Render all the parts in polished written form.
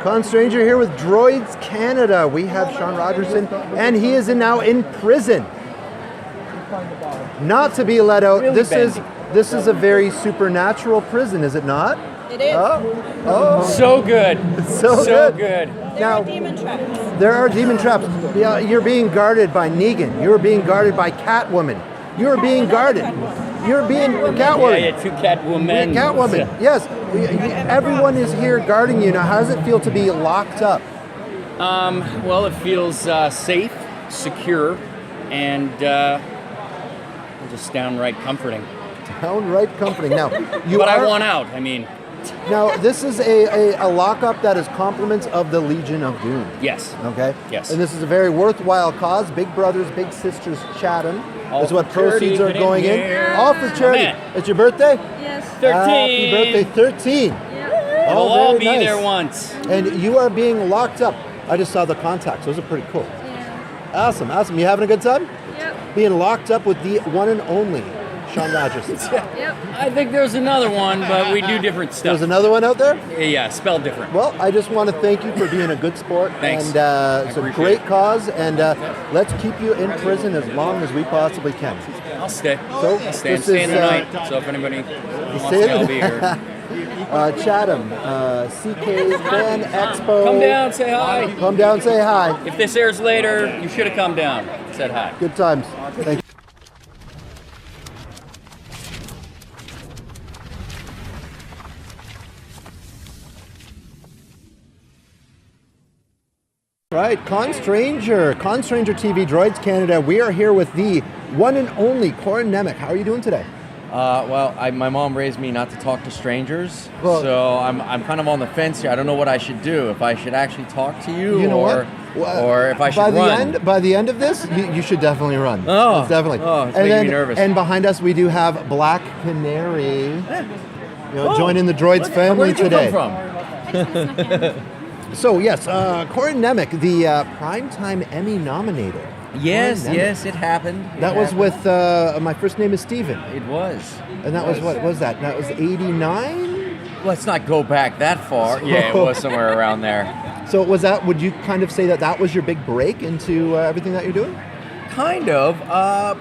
Con Stranger here with Droids Canada. We have Sean Rogerson, and he is now in prison. Not to be let out. Really this is a very supernatural prison, is it not? It is. Oh. So good. So good. There are demon traps. There are demon traps. Yeah, you're being guarded by Negan. You're being guarded by Catwoman. You're being guarded. You're being Catwoman. Yeah, two Catwomen. Catwoman. Yes. Everyone is here guarding you. Now, how does it feel to be locked up? Well, it feels safe, secure, and just downright comforting. Downright comforting. Now, I want out. I mean. Now, this is a lockup that is compliments of the Legion of Doom. Yes. Okay? Yes. And this is a very worthwhile cause. Big Brothers, Big Sisters Chatham is what proceeds are going in. All for charity. It's your birthday? Yes. 13. Happy birthday, 13. Yeah. We'll all be nice. there once. And you are being locked up. I just saw the contacts. Those are pretty cool. Yeah. Awesome. You having a good time? Yep. Being locked up with the one and only Sean Rogerson. Yep. I think there's another one, but we do different stuff. There's another one out there? Yeah, spelled different. Well, I just want to thank you for being a good sport. Thanks. And it's a great cause, and let's keep you in prison as long as we possibly can. I'll stay. So, I'm staying tonight, so if anybody wants to, I'll be here. Chatham, CkExpo. Come down, say hi. Come down, say hi. If this airs later, you should have come down, said hi. Good times. Thank you. Right, Con Stranger TV, Droids Canada. We are here with the one and only Corin Nemec. How are you doing today? Well, my mom raised me not to talk to strangers, well, so I'm kind of on the fence here. I don't know what I should do. If I should actually talk to you, or if I should run. By the end of this, you should definitely run. Oh, definitely. Oh, it's making me nervous. And behind us, we do have Black Canary. Joining the Droids family today. Where did you come from? So yes, Corin Nemec, the Primetime Emmy nominated. Yes, it happened. That was with My First Name is Steven. It was. And that was what was that? That was 89? Let's not go back that far. Yeah, it was somewhere around there. So was that? Would you kind of say that was your big break into everything that you're doing? Kind of.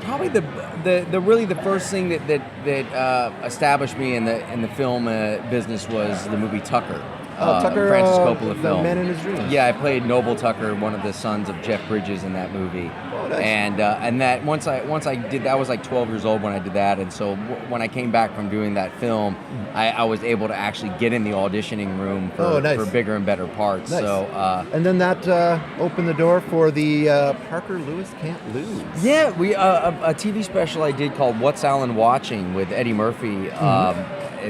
Probably the first thing that established me in the film business was the movie Tucker. Tucker, Francis Coppola film. The Man in His Dreams. Yeah, I played Noble Tucker, one of the sons of Jeff Bridges in that movie. Oh, nice. And that once I did that, I was like 12 years old when I did that, and so when I came back from doing that film, I was able to actually get in the auditioning room for bigger and better parts. Nice. So and then that opened the door for the Parker Lewis Can't Lose. Yeah, we a TV special I did called What's Alan Watching with Eddie Murphy.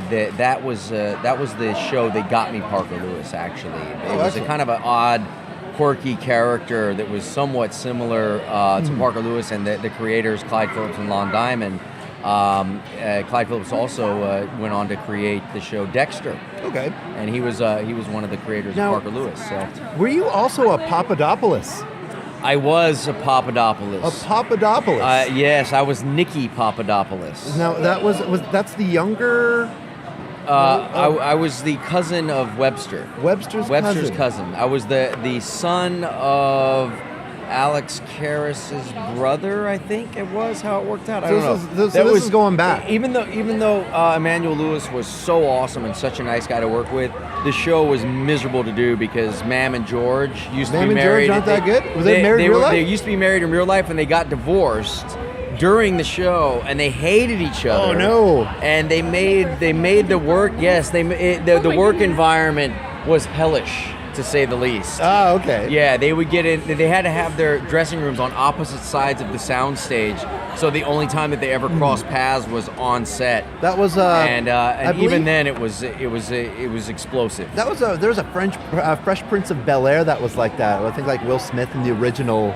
That was the show that got me Parker Lewis, actually. It was a kind of an odd, quirky character that was somewhat similar to Parker Lewis and the creators, Clyde Phillips and Lon Diamond. Clyde Phillips also went on to create the show Dexter. Okay. And he was one of the creators of Parker Lewis. So, were you also a Papadopoulos? I was a Papadopoulos. A Papadopoulos? Yes, I was Nicky Papadopoulos. Now, that's the younger... I was the cousin of Webster. Webster's cousin. I was the son of Alex Karras's brother, I think it was how it worked out. I don't know. This is going back. Even though Emmanuel Lewis was so awesome and such a nice guy to work with, the show was miserable to do because Mam and George used to be married. George aren't that good? Were they married in real life? They used to be married in real life, and they got divorced during the show, and they hated each other. Oh no! And they made the work. Yes, the work environment was hellish, to say the least. Ah, okay. Yeah, they would get in. They had to have their dressing rooms on opposite sides of the sound stage, so the only time that they ever crossed paths was on set. That was and even then it was explosive. That was there was a Fresh Prince of Bel-Air that was like that. I think like Will Smith and the original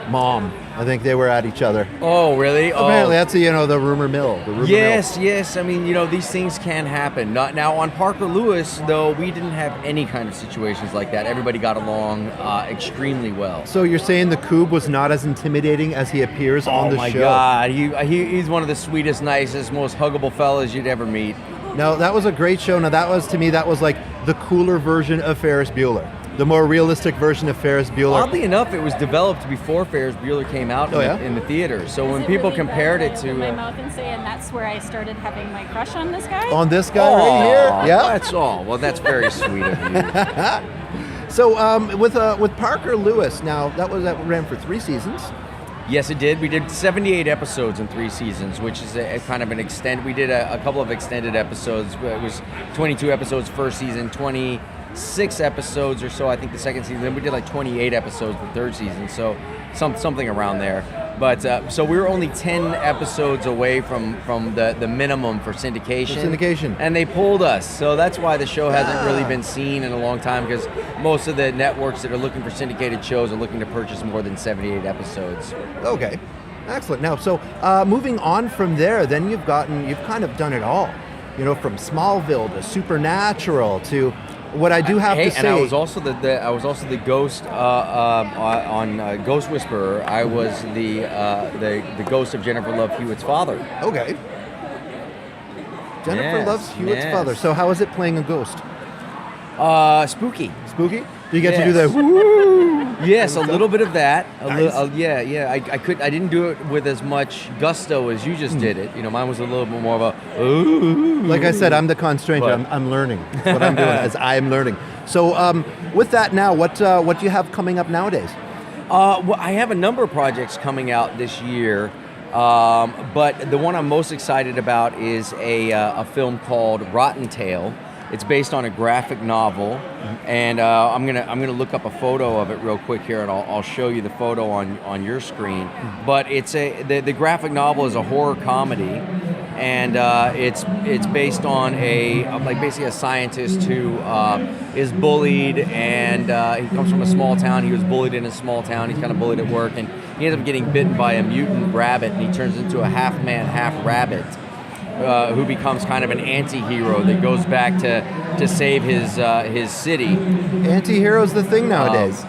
mom. I think they were at each other. Oh, really? Apparently, that's the rumor mill. Yes. I mean, these things can happen. Now, on Parker Lewis, though, we didn't have any kind of situations like that. Everybody got along extremely well. So you're saying the Coob was not as intimidating as he appears on the show? Oh my God, he's one of the sweetest, nicest, most huggable fellas you'd ever meet. No, that was a great show. Now that was like the cooler version of Ferris Bueller, the more realistic version of Ferris Bueller. Oddly enough, it was developed before Ferris Bueller came out in the theater. So when people compared it to... my mouth and say, and that's where I started having my crush on this guy? On this guy right here? Yeah. That's all. Well, that's very sweet of you. So with Parker Lewis, now that ran for 3 seasons. Yes, it did. We did 78 episodes in 3 seasons, which is a kind of an extend. We did a couple of extended episodes. It was 22 episodes first season, 26 episodes or so, I think, the second season. Then we did like 28 episodes the third season, so something around there. But so we were only 10 episodes away from the minimum for syndication. And they pulled us. So that's why the show hasn't really been seen in a long time, because most of the networks that are looking for syndicated shows are looking to purchase more than 78 episodes. Okay, excellent. Now, so moving on from there, then you've kind of done it all. You know, from Smallville to Supernatural to what I do have to say. And I was also the ghost on Ghost Whisperer. I was the ghost of Jennifer Love Hewitt's father. Okay. Jennifer loves Hewitt's father. So how is it playing a ghost? Spooky. Spooky? Do you get to do the woo? Yes, a little bit of that. Nice. I didn't do it with as much gusto as you just did it. You know, mine was a little bit more of a ooh. Like I said, I'm the constrainer. I'm learning. That's what I'm doing as I'm learning. So with that now, what do you have coming up nowadays? Well, I have a number of projects coming out this year. But the one I'm most excited about is a film called Rotten Tail. It's based on a graphic novel, and I'm gonna look up a photo of it real quick here, and I'll show you the photo on your screen. But it's the graphic novel is a horror comedy, and it's based on basically a scientist who is bullied, and he comes from a small town. He was bullied in a small town. He's kind of bullied at work, and he ends up getting bitten by a mutant rabbit, and he turns into a half man, half rabbit. Who becomes kind of an anti-hero that goes back to save his city. Anti-hero's the thing nowadays.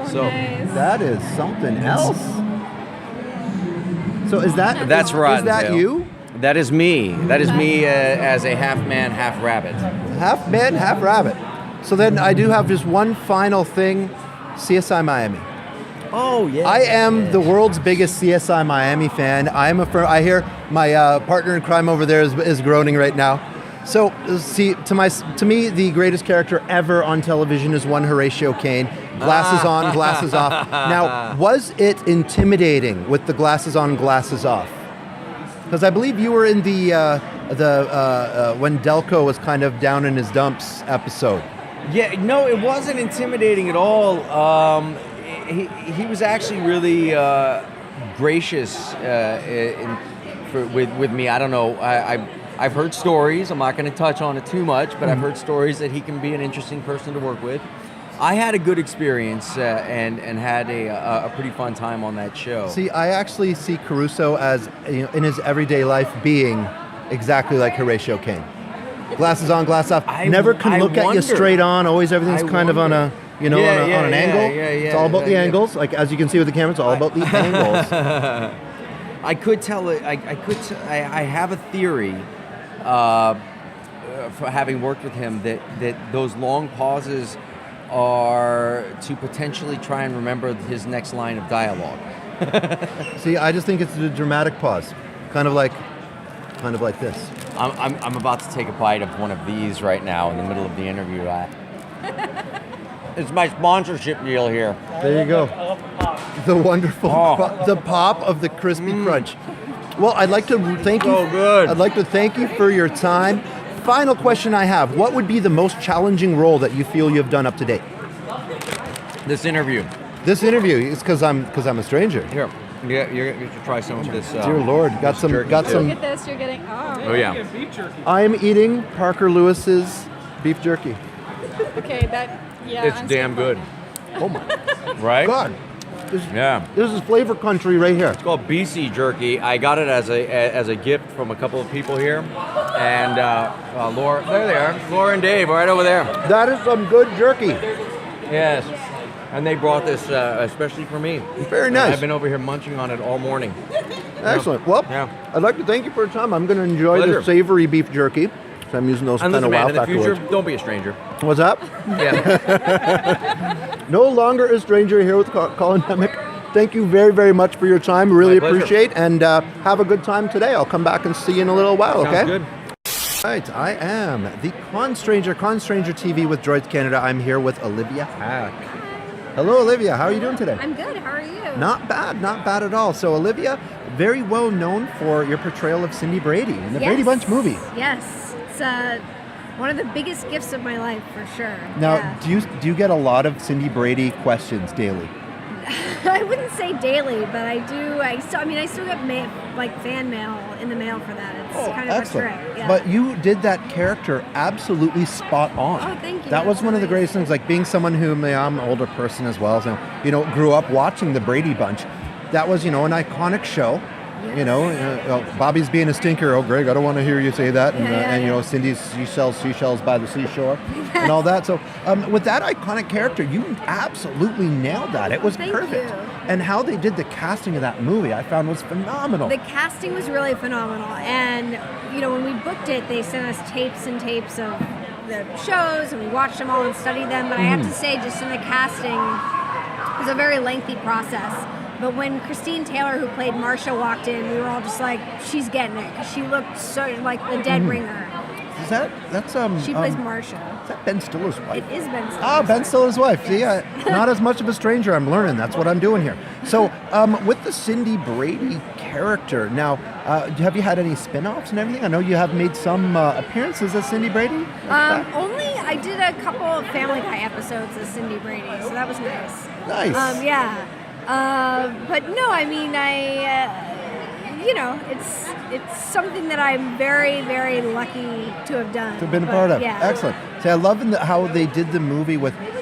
So nice. That is something else. So that's right. Is that you? That is me. That is me as a half man, half rabbit. Half man, half rabbit. So then I do have just one final thing, CSI Miami. Oh, yeah. I am the world's biggest CSI Miami fan. I hear my partner in crime over there is groaning right now. So, see, to me, the greatest character ever on television is one Horatio Caine. Glasses on, glasses off. Now, was it intimidating with the glasses on, glasses off? Because I believe you were in the when Delco was kind of down in his dumps episode. Yeah, no, it wasn't intimidating at all. He was actually really gracious with me. I don't know. I've heard stories. I'm not going to touch on it too much, but I've heard stories that he can be an interesting person to work with. I had a good experience and had a pretty fun time on that show. See, I actually see Caruso as, in his everyday life, being exactly like Horatio Caine. Glasses on, glass off. Never can look at you straight on. Always everything's kind of on a... on an angle. It's all about the angles. Like, as you can see with the camera, it's all about the angles. I could tell it. I have a theory, for having worked with him, that those long pauses are to potentially try and remember his next line of dialogue. See, I just think it's a dramatic pause, kind of like this. I'm about to take a bite of one of these right now in the middle of the interview. It's my sponsorship deal here. There you go. The wonderful, the pop of the crispy crunch. Well, I'd like to thank you. So good. I'd like to thank you for your time. Final question I have: what would be the most challenging role that you feel you've done up to date? This interview. This interview is because I'm a stranger. Here, you should try some of this. Dear Lord, got some. Look at this, you're getting, Oh yeah. I'm eating Parker Lewis's beef jerky. Okay, yeah. It's damn good. Oh my Right? God. This is flavor country right here. It's called BC Jerky. I got it as a gift from a couple of people here, and Laura, there they are, Laura and Dave, right over there. That is some good jerky. Yes, and they brought this especially for me. Very nice. I've been over here munching on it all morning. Excellent. Well, I'd like to thank you for your time. I'm going to enjoy Pleasure. this savory beef jerky. So I'm using those kind And of listen, wow man, in the factor future, words. don't be a stranger. What's up? Yeah. No longer a stranger here with Corin Nemec. Thank you very, very much for your time. Really My pleasure. appreciate, and have a good time today. I'll come back and see you in a little while, okay? Sounds good. Right, I am the Con Stranger TV with Droids Canada. I'm here with Olivia Hack. Hello, Olivia. How are you doing today? I'm good. How are you? Not bad at all. So, Olivia, very well known for your portrayal of Cindy Brady in the Brady Bunch movie. Yes. It's one of the biggest gifts of my life, for sure. Now, Yeah. do you get a lot of Cindy Brady questions daily? I wouldn't say daily, but I do. I still get fan mail in the mail for that. It's kind of excellent. a trip. Yeah. But you did that character absolutely spot on. Oh, thank you. That was That's one of the nice. greatest things. Like being someone who, I'm an older person as well, so grew up watching the Brady Bunch. That was an iconic show. Yes. Bobby's being a stinker. Oh, Greg, I don't want to hear you say that. And Yeah. Cindy's seashells by the seashore, and all that. So, with that iconic character, you absolutely nailed that. It was Thank perfect. you. And how they did the casting of that movie, I found was phenomenal. The casting was really phenomenal, and when we booked it, they sent us tapes and tapes of the shows, and we watched them all and studied them. But I have to say, just in the casting, it was a very lengthy process. But when Christine Taylor, who played Marsha, walked in, we were all just like, she's getting it, because she looked so like the dead ringer. Is that's She plays Marsha. Is that Ben Stiller's wife? It is Ben Stiller. Oh, Ben Stiller's wife. See, not as much of a stranger. I'm learning. That's what I'm doing here. So, with the Cindy Brady character, now, have you had any spin-offs and everything? I know you have made some appearances as Cindy Brady. Only I did a couple of Family Guy episodes as Cindy Brady, so that was nice. Nice. Yeah. But no, it's something that I'm very, very lucky to have done. To have been a part of. Yeah. Excellent. See, I love how they did the movie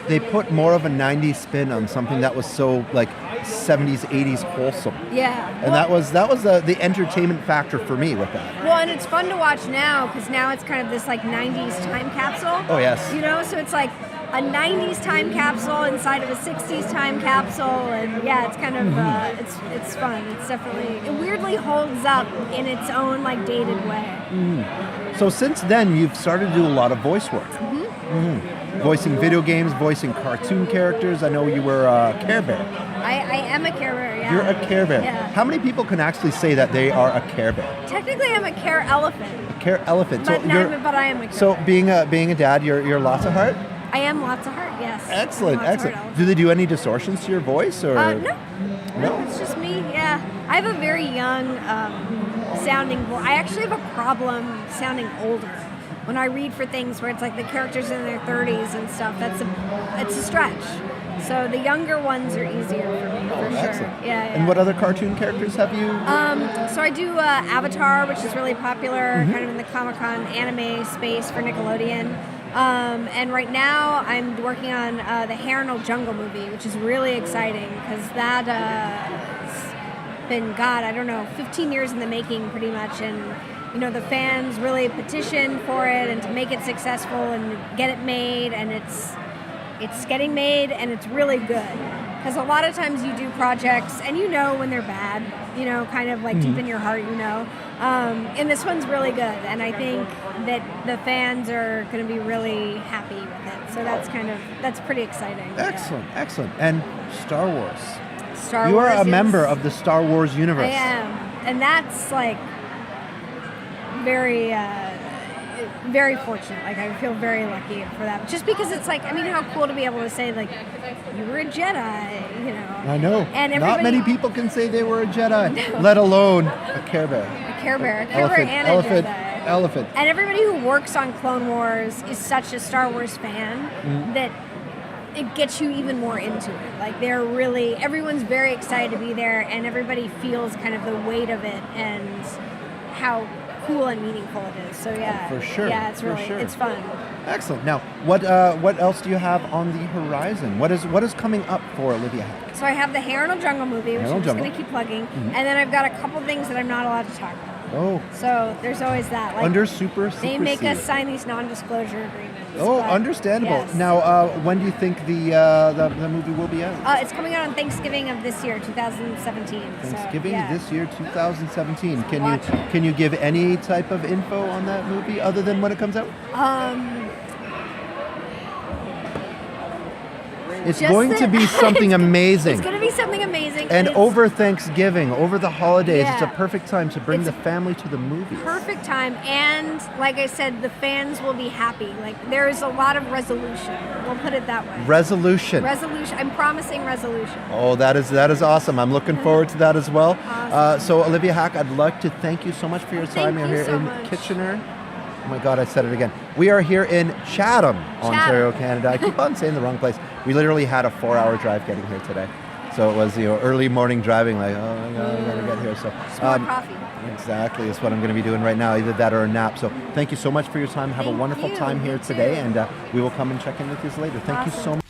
they put more of a 90s spin on something that was so like 70s, 80s wholesome. Yeah. And that was the entertainment factor for me with that. Well, and it's fun to watch now, because now it's kind of this like 90s time capsule. Oh, yes. So it's like a 90s time capsule inside of a 60s time capsule, and yeah, it's kind of it's fun. It's definitely, it weirdly holds up in its own like dated way. So since then, you've started to do a lot of voice work. Voicing video games, voicing cartoon characters. I know you were Care Bear. I am a Care Bear. Yeah. You're a Care Bear. Yeah. How many people can actually say that they are a Care Bear? Technically, I'm a Care Elephant. A Care Elephant. But I am a Care So Bear. being a dad, you're lots of heart. I am lots of heart. Yes. Excellent, Lots of excellent. heart Do they do any distortions to your voice or? No, it's just me. Yeah, I have a very young sounding voice. I actually have a problem sounding older when I read for things where it's like the characters in their 30s and stuff. It's a stretch. So the younger ones are easier for me, for sure. Excellent. Yeah. And what other cartoon characters have you? So I do Avatar, which is really popular, kind of in the Comic-Con anime space for Nickelodeon. And right now I'm working on the Hair Jungle movie, which is really exciting, because that has been, 15 years in the making pretty much. And, the fans really petitioned for it and to make it successful and get it made, and it's getting made, and it's really good. Because a lot of times you do projects and when they're bad, kind of like deep in your heart, and this one's really good. And I think that the fans are going to be really happy with it. So that's pretty exciting. Excellent, excellent. And Star Wars. Star You Wars are a is- member of the Star Wars universe. I am. And that's like very, very fortunate. Like, I feel very lucky for that. Just because it's like, how cool to be able to say, like, you were a Jedi, I know. And Not many people can say they were a Jedi, let alone a Care Bear. A Care Bear. A Care Bear and a Jedi. Elephant. And everybody who works on Clone Wars is such a Star Wars fan that it gets you even more into it. Like, everyone's very excited to be there, and everybody feels kind of the weight of it and how cool and meaningful it is. So yeah, for sure. Yeah, it's fun. Excellent. Now, what else do you have on the horizon? What is coming up for Olivia Hack? So I have the Hair Jungle movie, which Hair I'm just Jungle. going to keep plugging, and then I've got a couple things that I'm not allowed to talk about. Oh. So there's always that. Like, Under super they make secrecy. us sign these non-disclosure agreements. Oh, but understandable. yes. Now, when do you think the movie will be out? It's coming out on Thanksgiving of this year, 2017. Thanksgiving so, yeah. this year, 2017. Watch it. Can you give any type of info on that movie other than when it comes out? It's Just going to be something amazing. It's going to be something amazing. And it's over Thanksgiving, over the holidays, Yeah. it's a perfect time to bring It's the family to the movies. perfect time, and like I said, the fans will be happy. Like there's a lot of resolution. We'll put it that way. Resolution. Resolution. I'm promising resolution. Oh, that is awesome. I'm looking forward to that as well. Awesome. So Olivia Hack, I'd like to thank you so much for your time. Thank You're you here so in much. Kitchener. Oh my God, I said it again. We are here in Chatham, Ontario, Canada. I keep on saying the wrong place. We literally had a 4-hour drive getting here today. So it was early morning driving, like, oh my God, I gotta get here. So More coffee. exactly, that's what I'm gonna be doing right now, either that or a nap. So thank you so much for your time. Have a Thank wonderful you. time here You today, too. and we will come and check in with you later. Thank you so Awesome. much.